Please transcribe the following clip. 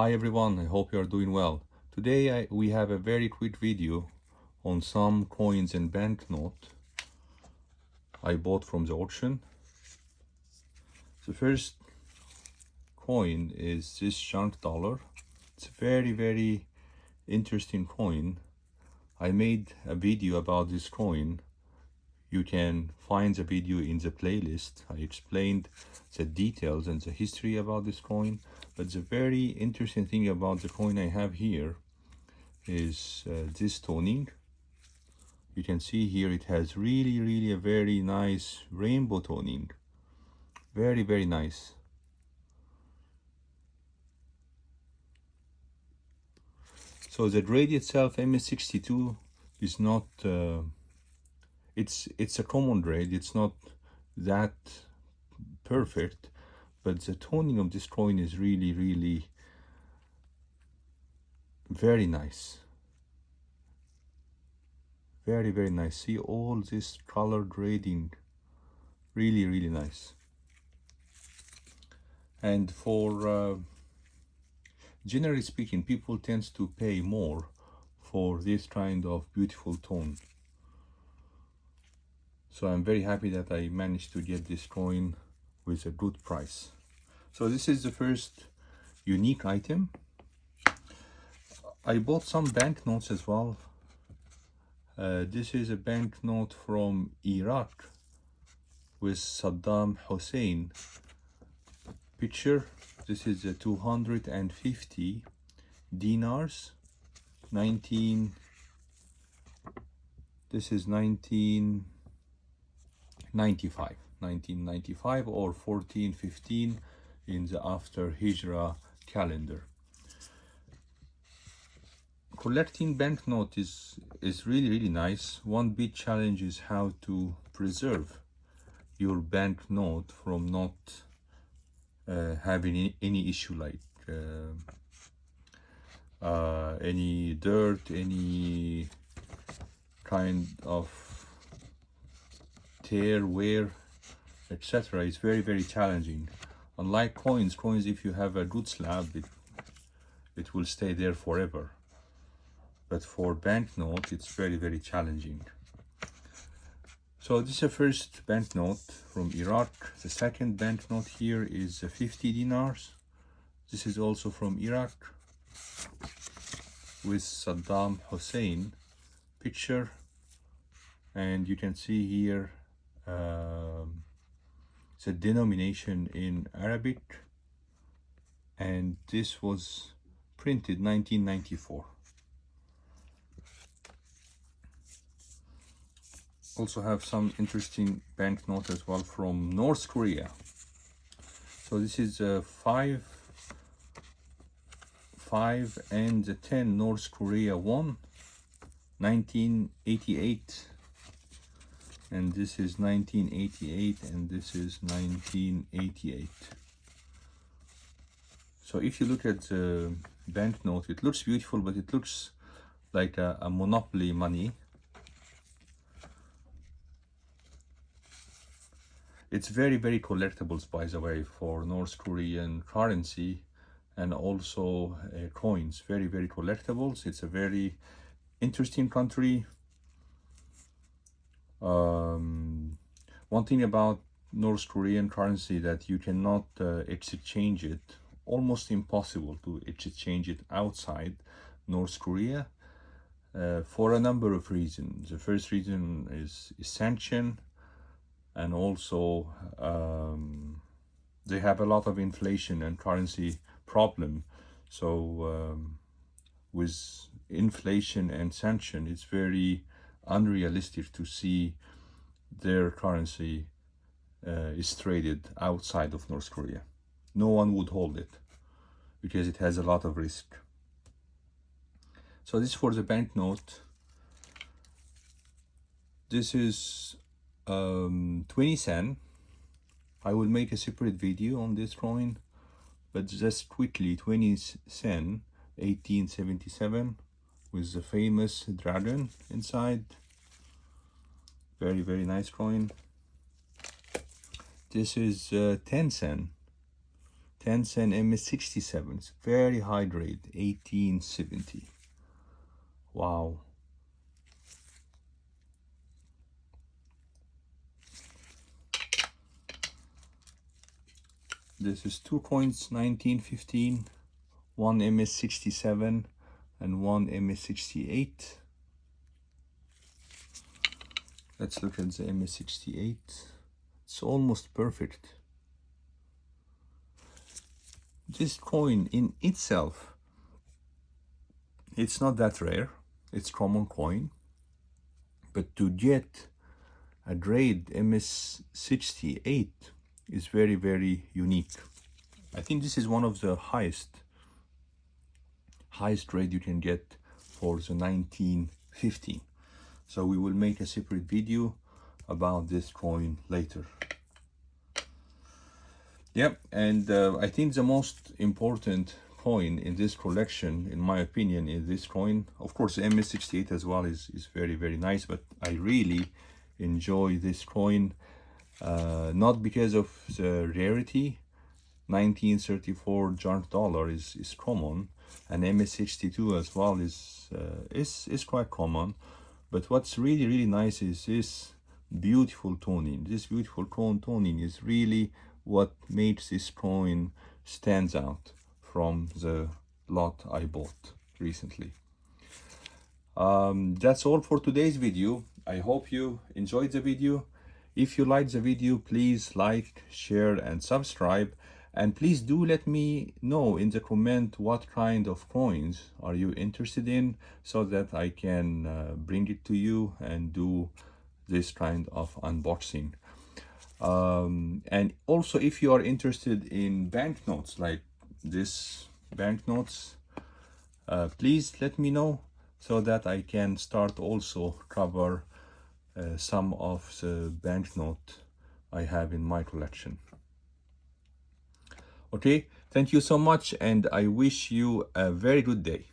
Hi everyone, I hope you are doing well. Today we have a very quick video on some coins and banknote I bought from the auction. The first coin is this junk dollar. It's a very interesting coin. I made a video about this coin. You can find the video in the playlist. I explained the details and the history about this coin. But the very interesting thing about the coin I have here is this toning. You can see here it has really a very nice rainbow toning. Very nice. So the grade itself, MS62, is not it's a common grade. It's not that perfect, but the toning of this coin is really very nice. Very nice. See all this color grading, really nice. And for generally speaking, people tend to pay more for this kind of beautiful tone. So I'm very happy that I managed to get this coin with a good price. So this is the first unique item. I bought some banknotes as well. This is a banknote from Iraq with Saddam Hussein picture. This is a 250 dinars. This is 1995 or 1415 in the after Hijra calendar. Collecting banknote is really nice. One big challenge is how to preserve your banknote from not having any issue like any dirt, any kind of tear, wear, etc. It's very challenging. Unlike coins, if you have a good slab, it will stay there forever. But for banknote, it's very challenging. So this is the first banknote from Iraq. The second banknote here is 50 dinars. This is also from Iraq with Saddam Hussein picture. And you can see here the denomination in Arabic. And this was printed 1994. Also have some interesting banknote as well from North Korea. So this is 5 and 10 North Korea won, 1988, and this is 1988, and this is 1988. So if you look at the banknote, it looks beautiful, but it looks like a monopoly money. It's very collectibles, by the way, for North Korean currency and also coins. Very collectibles. It's a very interesting country. One thing about North Korean currency that you cannot exchange it. Almost impossible to exchange it outside North Korea for a number of reasons. The first reason is sanction. And also they have a lot of inflation and currency problem. So with inflation and sanction, it's very unrealistic to see their currency is traded outside of North Korea. No one would hold it because it has a lot of risk. So this is for the banknote. This is 20 sen. I will make a separate video on this coin, but just quickly, 20 sen, 1877, with the famous dragon inside. Very nice coin. This is 10 sen, 10 cent MS67. It's very high grade, 1870. Wow. This is 2 coins, 1915, one MS67 and one MS68. Let's look at the MS68. It's almost perfect. This coin in itself, it's not that rare. It's common coin. But to get a grade MS68 is very, very unique. I think this is one of the highest grade you can get for the 1915. So we will make a separate video about this coin later. Yep, and I think the most important coin in this collection, in my opinion, is this coin. Of course, the MS68 as well is very, very nice, but I really enjoy this coin, not because of the rarity. 1934 junk dollar is common, and MS62 as well is quite common. But what's really, really nice is this beautiful toning. This beautiful toning is really what makes this coin stands out from the lot I bought recently. That's all for today's video. I hope you enjoyed the video. If you liked the video, please like, share, and subscribe. And please do let me know in the comment what kind of coins are you interested in, so that I can bring it to you and do this kind of unboxing. And also, if you are interested in banknotes like this banknotes, please let me know so that I can start also cover some of the banknote I have in my collection. Okay, thank you so much, and I wish you a very good day.